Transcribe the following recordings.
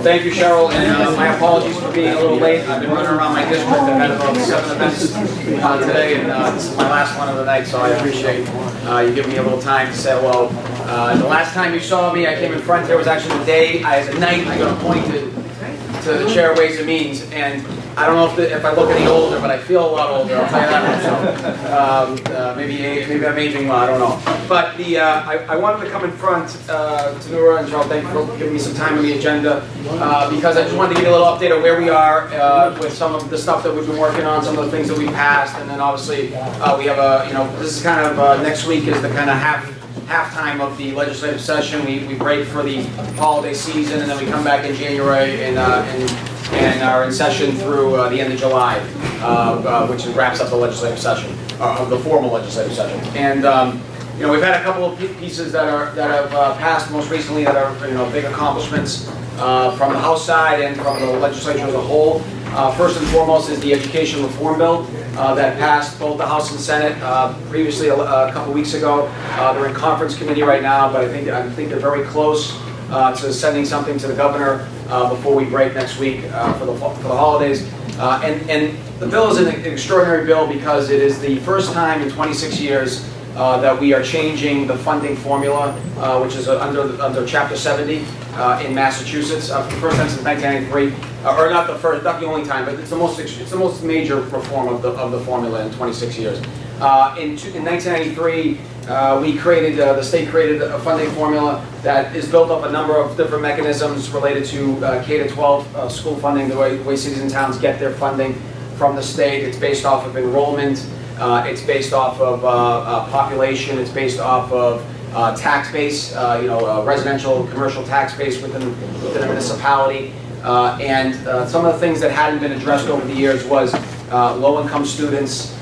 thank you, Cheryl, and my apologies for being a little late. I've been running around my district. I've had about 7 events today, and this is my last one of the night, so I appreciate you giving me a little time to say hello. The last time you saw me, I came in front. There was actually the day, as a night, I got appointed to the chair of Ways and Means, and I don't know if I look any older, but I feel a lot older. I'll tell you that much. So, maybe I'm aging well. I don't know. But I wanted to come in front to NEWRA, and Cheryl, thank you for giving me some time on the agenda, because I just wanted to give you a little update on where we are with some of the stuff that we've been working on, some of the things that we passed, and then obviously we have this is kind of next week is the kind of halftime of the legislative session. We break for the holiday season, and then we come back in January and are in session through the end of July, which wraps up the legislative session, the formal legislative session. And we've had a couple of pieces that have passed most recently that are big accomplishments from the House side and from the legislature as a whole. First and foremost is the Education Reform Bill that passed both the House and Senate previously a couple weeks ago. They're in conference committee right now, but I think they're very close to sending something to the governor before we break next week for the holidays. And the bill is an extraordinary bill because it is the first time in 26 years that we are changing the funding formula, which is under Chapter 70 in Massachusetts, for the first time since 1993, or not the only time, but it's the most major reform of the formula in 26 years. In 1993, the state created a funding formula that is built up a number of different mechanisms related to K-12 school funding, the way cities and towns get their funding from the state. It's based off of enrollment. It's based off of population. It's based off of tax base, residential, commercial tax base within a municipality. And some of the things that hadn't been addressed over the years was low-income students.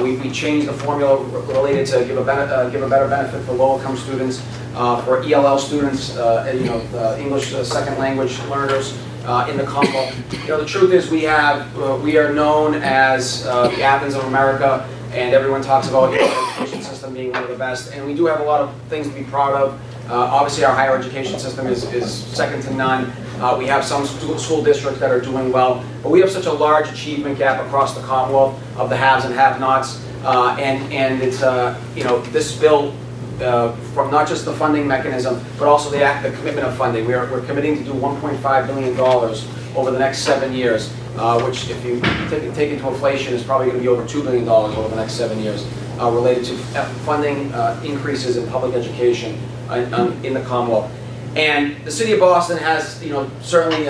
We changed the formula related to give a better benefit for low-income students, for ELL students, English second language learners in the Commonwealth. The truth is we are known as the Athens of America, and everyone talks about the education system being one of the best, and we do have a lot of things to be proud of. Obviously, our higher education system is second to none. We have some school districts that are doing well, but we have such a large achievement gap across the Commonwealth of the haves and have-nots, and it's this bill, from not just the funding mechanism, but also the commitment of funding. We're committing to do $1.5 billion over the next 7 years, which, if you take into inflation, is probably going to be over $2 billion over the next 7 years, related to funding increases in public education in the Commonwealth. And the city of Boston has, certainly,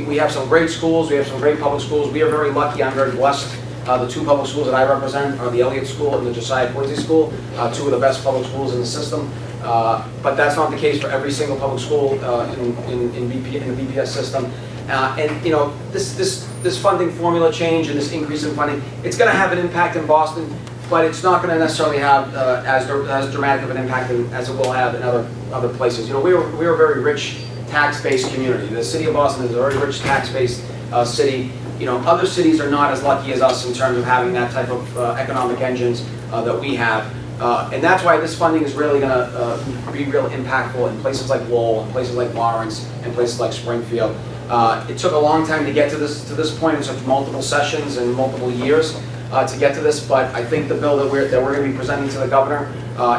we have some great schools. We have some great public schools. We are very lucky. I'm very blessed. The two public schools that I represent are the Elliott School and the Josiah Quincy School, two of the best public schools in the system. But that's not the case for every single public school in the BPS system. This funding formula change and this increase in funding, it's going to have an impact in Boston, but it's not going to necessarily have as dramatic of an impact as it will have in other places. We're a very rich tax-based community. The city of Boston is a very rich tax-based city. Other cities are not as lucky as us in terms of having that type of economic engines that we have. And that's why this funding is really going to be real impactful in places like Lowell, and places like Lawrence, and places like Springfield. It took a long time to get to this point. It took multiple sessions and multiple years to get to this, but I think the bill that we're going to be presenting to the governor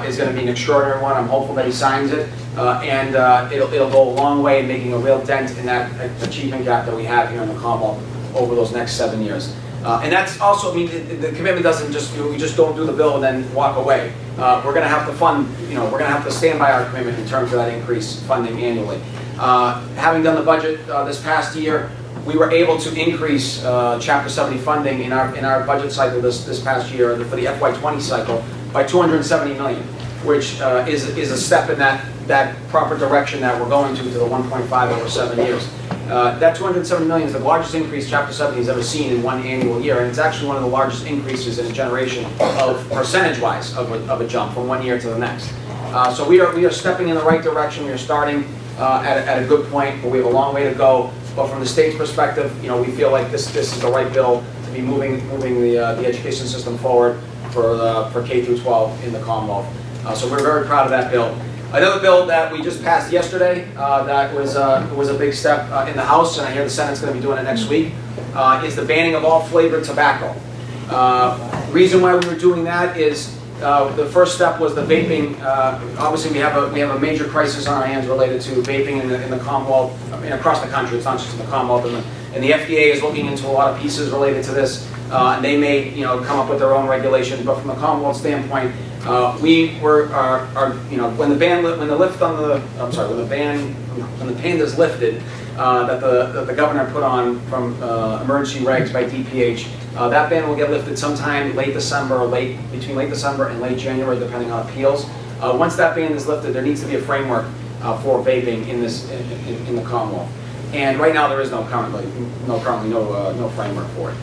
is going to be an extraordinary one. I'm hopeful that he signs it, and it'll go a long way in making a real dent in that achievement gap that we have here in the Commonwealth over those next 7 years. And that's also, the commitment doesn't just, we just don't do the bill and then walk away. We're going to have to fund, we're going to have to stand by our commitment in terms of that increased funding annually. Having done the budget this past year, we were able to increase Chapter 70 funding in our budget cycle this past year for the FY20 cycle by $270 million, which is a step in that proper direction that we're going to the 1.5 over 7 years. That $270 million is the largest increase Chapter 70 has ever seen in one annual year, and it's actually one of the largest increases in a generation of percentage-wise of a jump from one year to the next. So we are stepping in the right direction. We are starting at a good point, but we have a long way to go. But from the state's perspective, we feel like this is the right bill to be moving the education system forward for K through 12 in the Commonwealth. So we're very proud of that bill. Another bill that we just passed yesterday that was a big step in the House, and I hear the Senate's going to be doing it next week, is the banning of all flavored tobacco. Reason why we were doing that is the first step was the vaping. Obviously, we have a major crisis on our hands related to vaping in the Commonwealth, I mean, across the country. It's not just in the Commonwealth, and the FDA is looking into a lot of pieces related to this. And they may, come up with their own regulations, but from a Commonwealth standpoint, we were, when the ban is lifted, that the governor put on from emergency regs by DPH, that ban will get lifted sometime late December or between late December and late January, depending on appeals. Once that ban is lifted, there needs to be a framework for vaping in the Commonwealth. And right now there is no framework for it.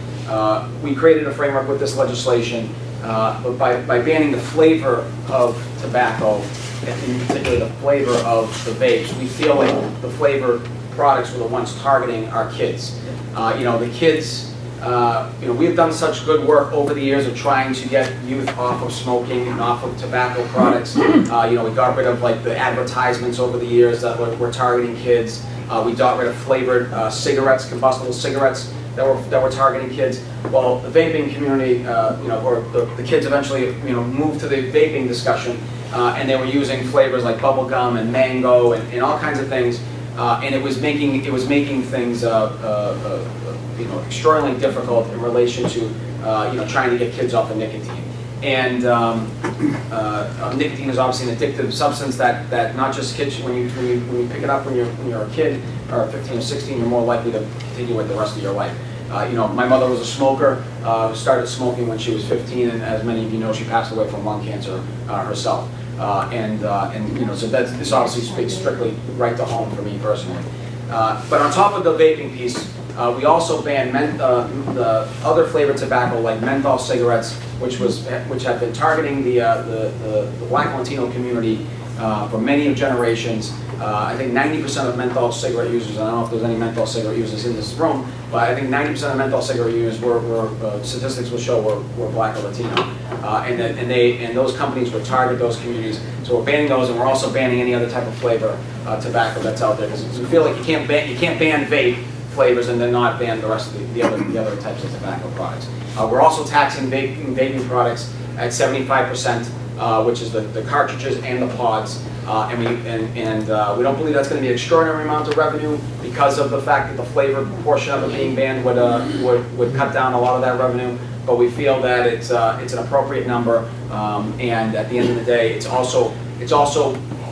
We created a framework with this legislation, but by banning the flavor of tobacco, in particular the flavor of the vapes, we feel like the flavor products were the ones targeting our kids. The kids, we've done such good work over the years of trying to get youth off of smoking and off of tobacco products. We got rid of like the advertisements over the years that were targeting kids. We got rid of flavored cigarettes, combustible cigarettes that were targeting kids. Well, the vaping community, or the kids eventually, moved to the vaping discussion, and they were using flavors like bubble gum and mango and all kinds of things, and it was making things, extraordinarily difficult in relation to, trying to get kids off of nicotine. And nicotine is obviously an addictive substance that not just kids, when you pick it up when you're a kid or 15 or 16, you're more likely to continue with the rest of your life. My mother was a smoker, started smoking when she was 15, and as many of you know, she passed away from lung cancer herself. So this obviously speaks strictly right to home for me personally. But on top of the vaping piece, we also banned the other flavored tobacco like menthol cigarettes, which have been targeting the Black Latino community for many generations. I think 90% of menthol cigarette users, I don't know if there's any menthol cigarette users in this room, but I think 90% of menthol cigarette users statistics will show were Black or Latino, and those companies would target those communities. So we're banning those, and we're also banning any other type of flavor tobacco that's out there, because we feel like you can't ban vape flavors and then not ban the rest of the other types of tobacco products. We're also taxing vaping products at 75%, which is the cartridges and the pods. And we don't believe that's going to be an extraordinary amount of revenue because of the fact that the flavor portion of it being banned would cut down a lot of that revenue. But we feel that it's an appropriate number, and at the end of the day, it's also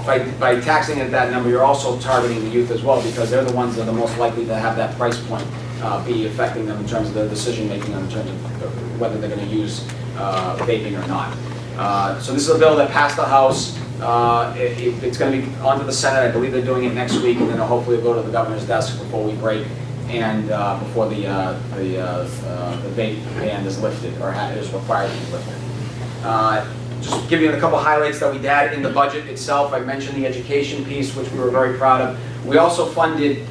by taxing at that number, you're also targeting the youth as well, because they're the ones that are the most likely to have that price point be affecting them in terms of their decision making in terms of whether they're going to use vaping or not. So this is a bill that passed the House. It's going to be onto the Senate. I believe they're doing it next week, and then it'll hopefully go to the governor's desk before we break, and before the vape ban is lifted, or is required to be lifted. Just give you a couple highlights that we had in the budget itself. I mentioned the education piece, which we were very proud of. We also funded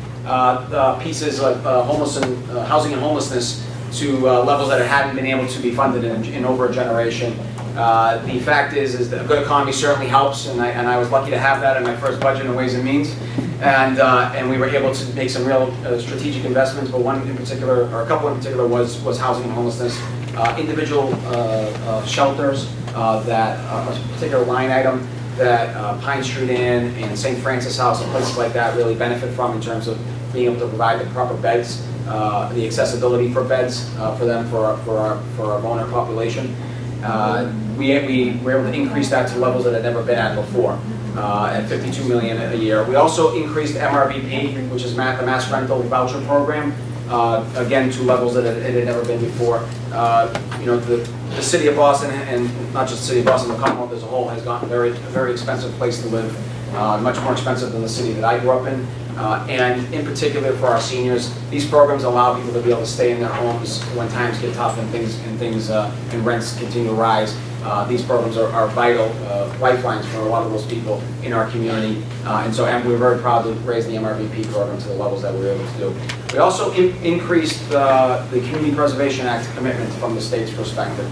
pieces of housing and homelessness to levels that hadn't been able to be funded in over a generation. The fact is that a good economy certainly helps, and I was lucky to have that in my first budget in Ways and Means, and we were able to make some real strategic investments. But one in particular, or a couple in particular, was housing and homelessness, individual shelters that a particular line item that Pine Street Inn and St. Francis House and places like that really benefit from in terms of being able to provide the proper beds, the accessibility for beds for them, for our vulnerable population. We were able to increase that to levels that had never been at before, at $52 million a year. We also increased MRVP, which is the Mass Rental Voucher Program, again to levels that it had never been before. The city of Boston, and not just the city of Boston, the Commonwealth as a whole, has gotten a very expensive place to live, much more expensive than the city that I grew up in. And in particular for our seniors, these programs allow people to be able to stay in their homes when times get tough and rents continue to rise. These programs are vital lifelines for a lot of those people in our community, and we're very proud to raise the MRVP program to the levels that we were able to do. We also increased the Community Preservation Act commitment from the state's perspective.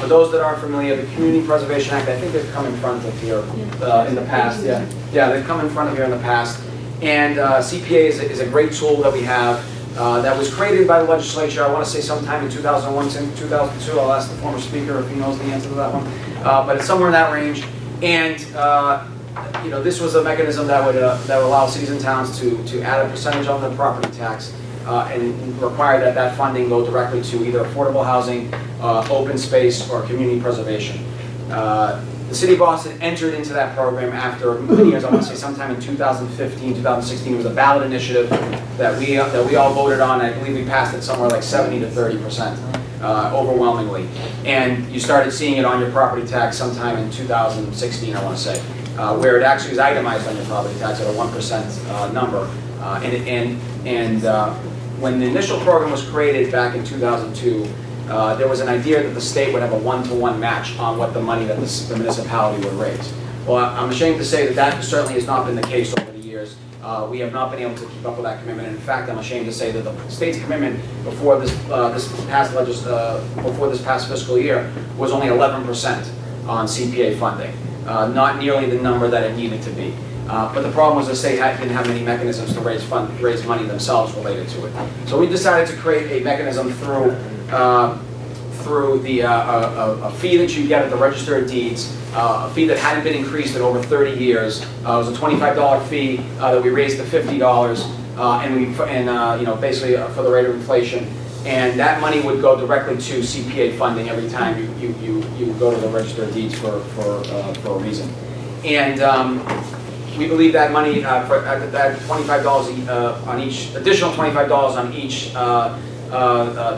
For those that aren't familiar, the Community Preservation Act, I think they've come in front of here in the past. Yeah, they've come in front of here in the past. And CPA is a great tool that we have that was created by the legislature, I want to say sometime in 2001, 2002. I'll ask the former speaker if he knows the answer to that one. But it's somewhere in that range. And you know, this was a mechanism that would allow cities and towns to add a percentage on the property tax and require that that funding go directly to either affordable housing, open space, or community preservation. The City of Boston entered into that program after many years. I want to say sometime in 2015, 2016. It was a ballot initiative that we all voted on. I believe we passed it somewhere like 70 to 30%, overwhelmingly. And you started seeing it on your property tax sometime in 2016, I want to say, where it actually is itemized on your property tax at a 1% number. When the initial program was created back in 2002, there was an idea that the state would have a one-to-one match on what the money that the municipality would raise. Well, I'm ashamed to say that that certainly has not been the case over the years. We have not been able to keep up with that commitment. In fact, I'm ashamed to say that the state's commitment before this past fiscal year was only 11% on CPA funding, not nearly the number that it needed to be. But the problem was the state didn't have many mechanisms to raise money themselves related to it. So we decided to create a mechanism through a fee that you get at the Register of Deeds, a fee that hadn't been increased in over 30 years. It was a $25 fee that we raised to $50, and basically for the rate of inflation. And that money would go directly to CPA funding every time you go to the Register of Deeds for a reason. And we believe that money that $25 on each additional $25 on each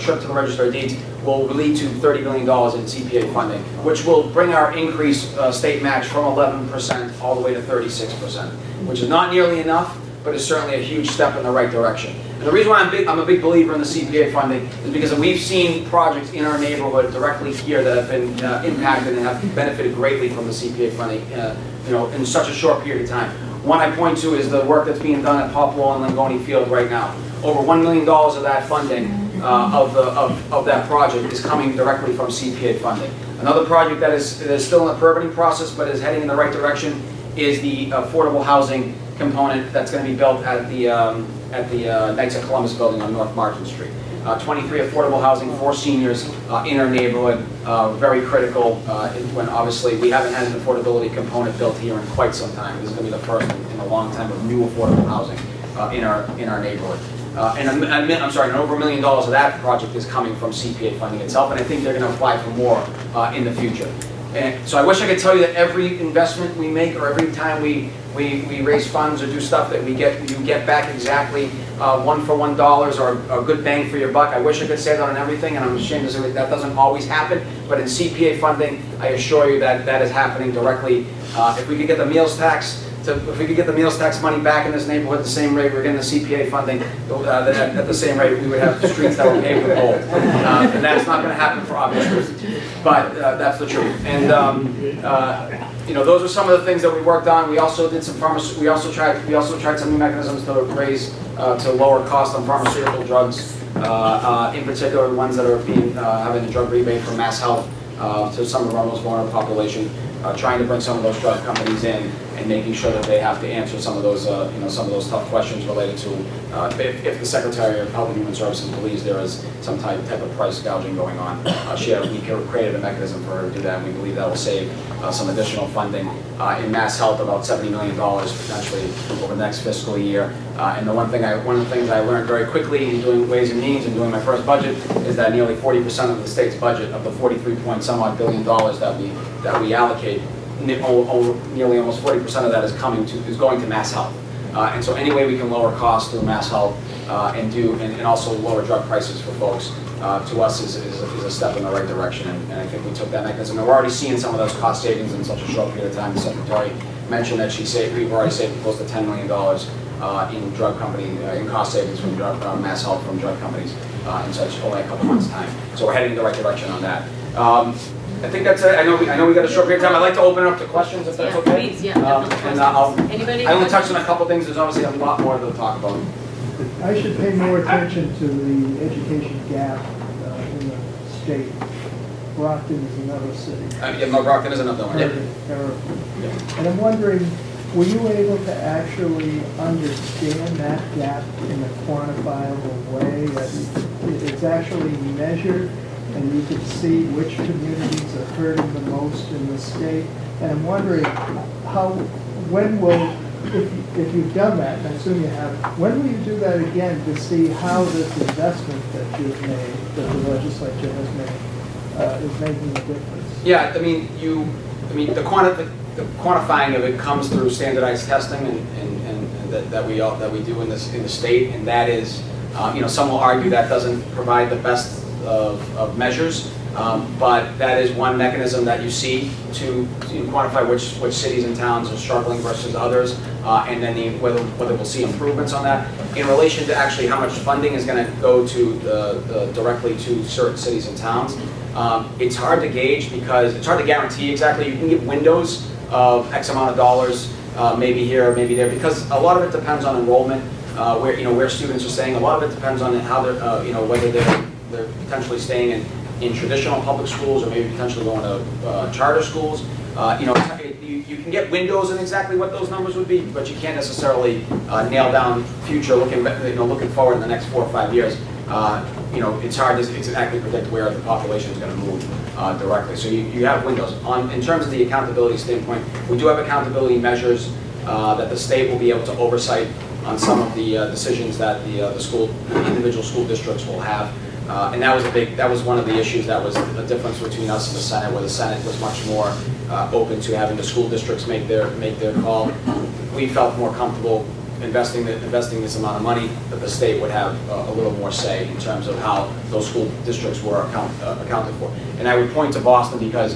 trip to the Register of Deeds will lead to $30 million in CPA funding, which will bring our increased state match from 11% all the way to 36%, which is not nearly enough, but is certainly a huge step in the right direction. And the reason why I'm a big believer in the CPA funding is because we've seen projects in our neighborhood directly here that have been impacted and have benefited greatly from the CPA funding, in such a short period of time. One I point to is the work that's being done at Poplar and Langoni Field right now. Over $1 million of that funding of that project is coming directly from CPA funding. Another project that is still in the permitting process but is heading in the right direction is the affordable housing component that's going to be built at the Knights of Columbus building on North Martin Street. 23 affordable housing for seniors in our neighborhood, very critical when obviously we haven't had an affordability component built here in quite some time. This is going to be the first in a long time of new affordable housing in our neighborhood. And over $1 million of that project is coming from CPA funding itself, and I think they're going to apply for more in the future. And so I wish I could tell you that every investment we make or every time we raise funds or do stuff that you get back exactly $1 for $1 or a good bang for your buck. I wish I could say that on everything, and I'm ashamed to say that doesn't always happen. But in CPA funding, I assure you that that is happening directly. If we could get the meals tax money back in this neighborhood at the same rate we're getting the CPA funding at the same rate, we would have streets that were paved with gold. And that's not going to happen for obvious reasons. But that's the truth. And those are some of the things that we worked on. We also did some we also tried some new mechanisms to lower cost on pharmaceutical drugs. In particular, the ones that are having a drug rebate from Mass Health to some of our most vulnerable population. Trying to bring some of those drug companies in and making sure that they have to answer some of those tough questions related to if the Secretary of Health and Human Services believes there is some type of price gouging going on. We created a mechanism for her to do that, and we believe that will save some additional funding in Mass Health, about $70 million potentially over the next fiscal year. And one of the things I learned very quickly in doing Ways and Means and doing my first budget is that nearly 40% of the state's budget, of the 43 point some odd $billion that we allocate, nearly almost 40% of that is going to Mass Health. And so any way we can lower costs through Mass Health and also lower drug prices for folks, to us is a step in the right direction. And I think we took that mechanism. And we're already seeing some of those cost savings in such a short period of time. The Secretary mentioned that we've already saved close to $10 million in cost savings from Mass Health from drug companies in such only a couple months' time. So we're heading in the right direction on that. I think that's it. I know we got a short period of time. I'd like to open it up to questions if that's okay. Please, and I only touched on a couple things. There's obviously a lot more to talk about. I should pay more attention to the education gap in the state. Brockton is another city. Yeah, Brockton is another one. Yeah. And I'm wondering, were you able to actually understand that gap in a quantifiable way? That it's actually measured and you can see which communities are hurting the most in the state? And I'm wondering when will, if you've done that, and I assume you have, when will you do that again to see how this investment that you've made, that the legislature has made, is making a difference? Yeah, I mean, the quantifying of it comes through standardized testing and that we do in the state, and that is, some will argue that doesn't provide the best of measures, but that is one mechanism that you see to quantify which cities and towns are struggling versus others, and then whether we'll see improvements on that. In relation to actually how much funding is going to go to directly to certain cities and towns, it's hard to gauge because it's hard to guarantee exactly. You can give windows of X amount of dollars, maybe here, maybe there, because a lot of it depends on enrollment, where students are staying. A lot of it depends on how they're, whether they're potentially staying in traditional public schools or maybe potentially going to charter schools. You can get windows in exactly what those numbers would be, but you can't necessarily nail down future looking forward in the next 4 or 5 years. It's hard to exactly predict where the population is going to move directly. So you have windows. In terms of the accountability standpoint, we do have accountability measures that the state will be able to oversight on some of the decisions that the individual school districts will have. And that was one of the issues that was the difference between us and the Senate, where the Senate was much more open to having the school districts make their call. We felt more comfortable investing this amount of money, that the state would have a little more say in terms of how those school districts were accounted for. And I would point to Boston because,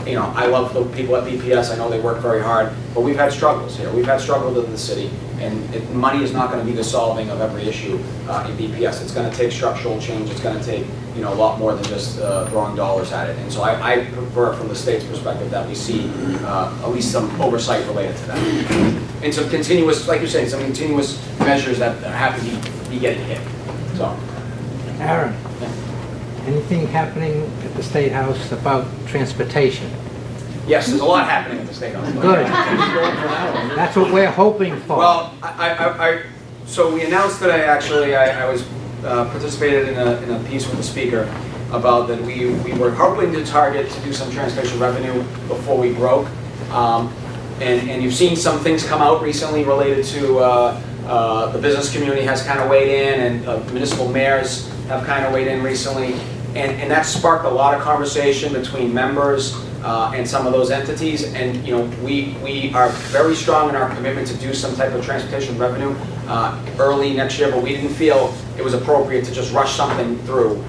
I love the people at BPS. I know they work very hard, but we've had struggles here. We've had struggles in the city, and money is not going to be the solving of every issue in BPS. It's going to take structural change. It's going to take a lot more than just throwing dollars at it. And so I prefer, from the state's perspective, that we see at least some oversight related to that, and some continuous, like you're saying, some continuous measures that have to be getting hit. So, Aaron. Anything happening at the State House about transportation? Yes, there's a lot happening at the State House. Good. That's what we're hoping for. Well, so we announced today, actually, I was participated in a piece with the speaker about that we were hoping to target to do some transportation revenue before we broke. And you've seen some things come out recently related to the business community has kind of weighed in, and municipal mayors have kind of weighed in recently. And that sparked a lot of conversation between members and some of those entities. And we are very strong in our commitment to do some type of transportation revenue early next year, but we didn't feel it was appropriate to just rush something through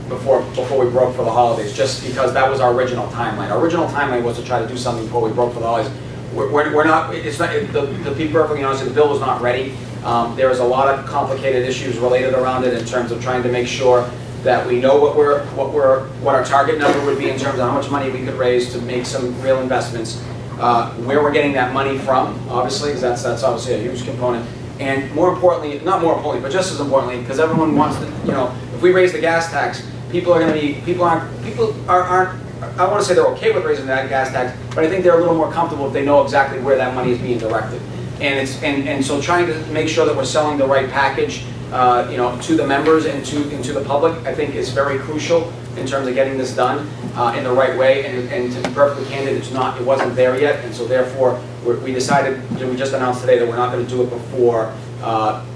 before we broke for the holidays, just because that was our original timeline. Our original timeline was to try to do something before we broke for the holidays. We're not, it's not, to be perfectly honest, the bill was not ready. There was a lot of complicated issues related around it in terms of trying to make sure that we know what our target number would be in terms of how much money we could raise to make some real investments, where we're getting that money from, obviously, because that's obviously a huge component. And more importantly, not more importantly, but just as importantly, because everyone wants to, if we raise the gas tax, people aren't, I want to say they're okay with raising that gas tax, but I think they're a little more comfortable if they know exactly where that money is being directed. And so trying to make sure that we're selling the right package, to the members and to the public, I think is very crucial in terms of getting this done in the right way. And to be perfectly candid, it wasn't there yet, and so therefore we decided, we just announced today that we're not going to do it before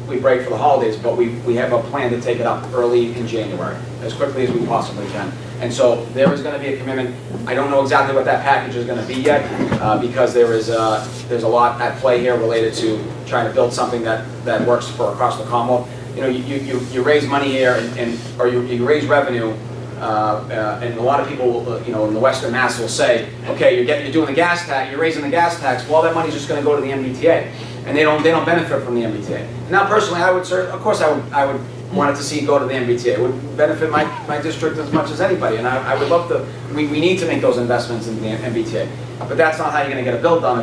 we break for the holidays, but we have a plan to take it up early in January, as quickly as we possibly can. And so there is going to be a commitment. I don't know exactly what that package is going to be yet, because there's a lot at play here related to trying to build something that works for across the Commonwealth. You raise money here, or you raise revenue, and a lot of people, in the Western Mass will say, okay, you're doing the gas tax, you're raising the gas tax. Well, that money's just going to go to the MBTA, and they don't benefit from the MBTA. Now, personally, I would wanted to see it go to the MBTA. It would benefit my district as much as anybody, and I would love to. We need to make those investments in the MBTA, but that's not how you're going to get a bill done,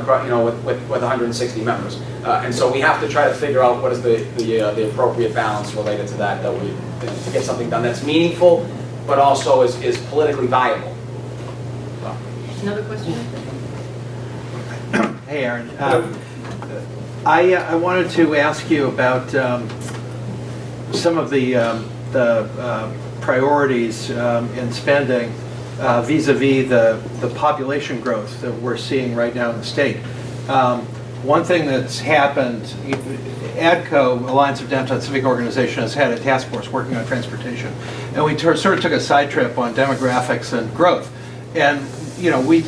with 160 members. And so we have to try to figure out what is the appropriate balance related to that we to get something done that's meaningful but also is politically viable. Another question? Hey, Aaron. I wanted to ask you about some of the priorities in spending vis-a-vis the population growth that we're seeing right now in the state. One thing that's happened, ADCO, Alliance of Downtown Civic Organization, has had a task force working on transportation. And we sort of took a side trip on demographics and growth. And, you know, we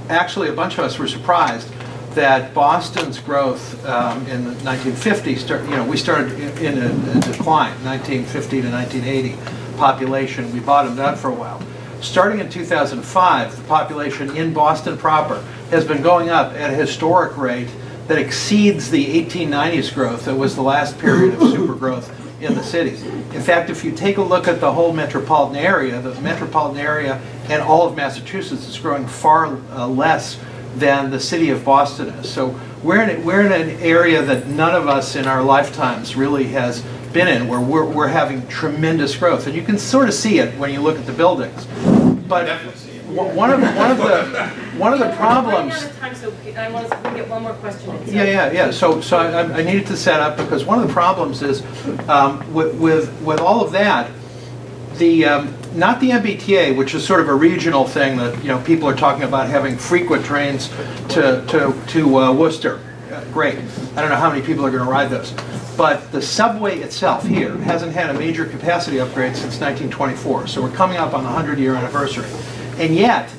actually, a bunch of us were surprised that Boston's growth in the 1950s, we started in a decline, 1950 to 1980 population. We bottomed out for a while. Starting in 2005, the population in Boston proper has been going up at a historic rate that exceeds the 1890s growth that was the last period of super growth in the cities. In fact, if you take a look at the whole metropolitan area, the metropolitan area and all of Massachusetts is growing far less than the city of Boston is. So we're in an area that none of us in our lifetimes really has been in, where we're having tremendous growth, and you can sort of see it when you look at the buildings. But one of the problems. We're running out of time, so I want to get one more question. Yeah. So I needed to set up, because one of the problems is with all of that, not the MBTA, which is sort of a regional thing that people are talking about having frequent trains to Worcester. Great. I don't know how many people are going to ride those. But the subway itself here hasn't had a major capacity upgrade since 1924. So we're coming up on the 100-year anniversary. And yet,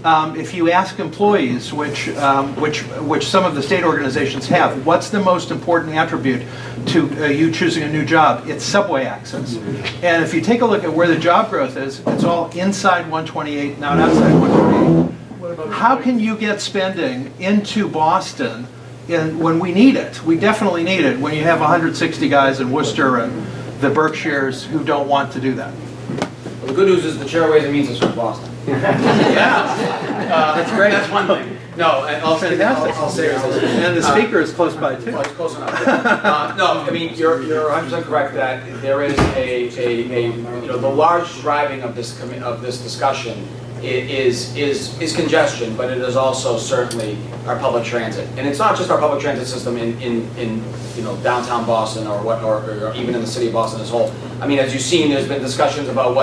if you ask employees, which some of the state organizations have, what's the most important attribute to you choosing a new job? It's subway access. And if you take a look at where the job growth is, it's all inside 128, not outside 128. How can you get spending into Boston when we need it? We definitely need it when you have 160 guys in Worcester and the Berkshires who don't want to do that. Well, the good news is the chair Ways and Means is from Boston. That's great. That's one thing. No, I'll say And the speaker is close by too. Well, it's close enough. No, I mean you're 100% correct that there is the large driving of this discussion is congestion, but it is also certainly our public transit, and it's not just our public transit system in downtown Boston or even in the city of Boston as a whole. I mean, as you've seen, there's been discussions about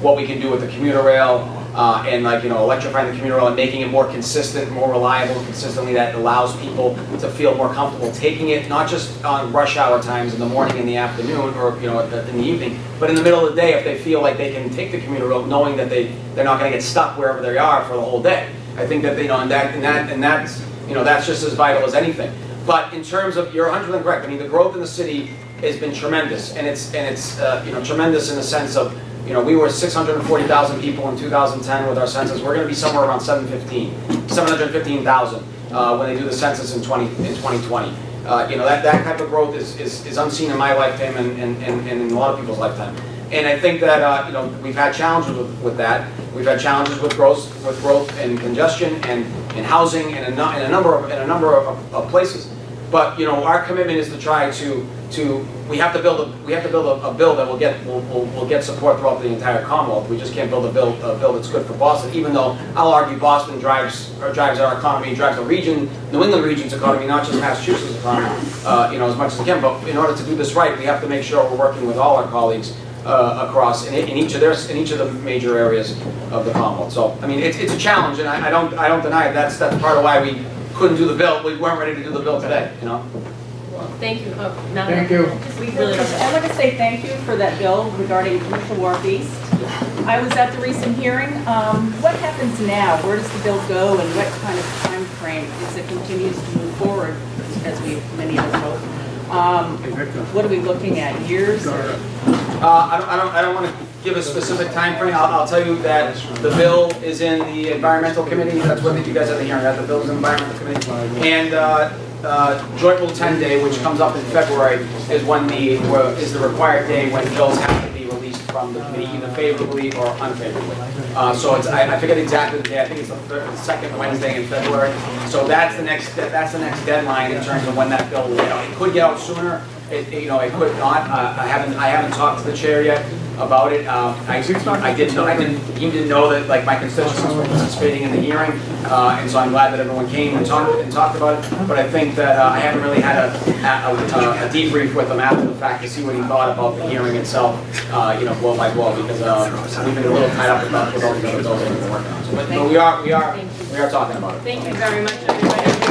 what we can do with the commuter rail. And electrifying the commuter rail and making it more consistent, more reliable, consistently, that allows people to feel more comfortable taking it, not just on rush hour times in the morning and the afternoon, or in the evening, but in the middle of the day if they feel like they can take the commuter rail, knowing that they're not going to get stuck wherever they are for the whole day. I think that that's just as vital as anything. But in terms of, you're 100% correct. I mean, the growth in the city has been tremendous, and it's tremendous in the sense of. We were 640,000 people in 2010 with our census. We're going to be somewhere around 715,000 when they do the census in 2020. That type of growth is unseen in my lifetime and in a lot of people's lifetime. And I think that we've had challenges with that. We've had challenges with growth and congestion and in housing and in a number of places. But our commitment is to try to we have to build a bill that will get support throughout the entire Commonwealth. We just can't build a bill that's good for Boston. Even though I'll argue Boston drives our economy, drives the region, New England region's economy, not just Massachusetts' economy, as much as we can. But in order to do this right, we have to make sure we're working with all our colleagues across in each of the major areas of the Commonwealth. So I mean, it's a challenge, and I don't deny it. That's part of why we couldn't do the bill. We weren't ready to do the bill today. Thank you. Thank you. We really I'd like to say thank you for that bill regarding Commercial Wharf East. I was at the recent hearing. What happens now? Where does the bill go, and what kind of time frame as it continues to move forward, as many of us hope? What are we looking at? Years? Or? I don't want to give a specific time frame. I'll tell you that the bill is in the Environmental Committee. That's what you guys have the hearing. That the bill is in the Environmental Committee. And Joint Rule 10 Day, which comes up in February, is the required day when bills have to be released from the committee, either favorably or unfavorably. So I forget exactly the day. I think it's the second Wednesday in February. So that's the next deadline in terms of when that bill will get out. It could get out sooner. It could not. I haven't talked to the chair yet. about it. I didn't know that like my constituents were participating in the hearing, and so I'm glad that everyone came and talked about it. But I think that I haven't really had a debrief with him after the fact to see what he thought about the hearing itself, blow by blow, because we've been a little tied up with all the other bills that we've been working on. So, but we are talking about it. Thank you very much, everybody.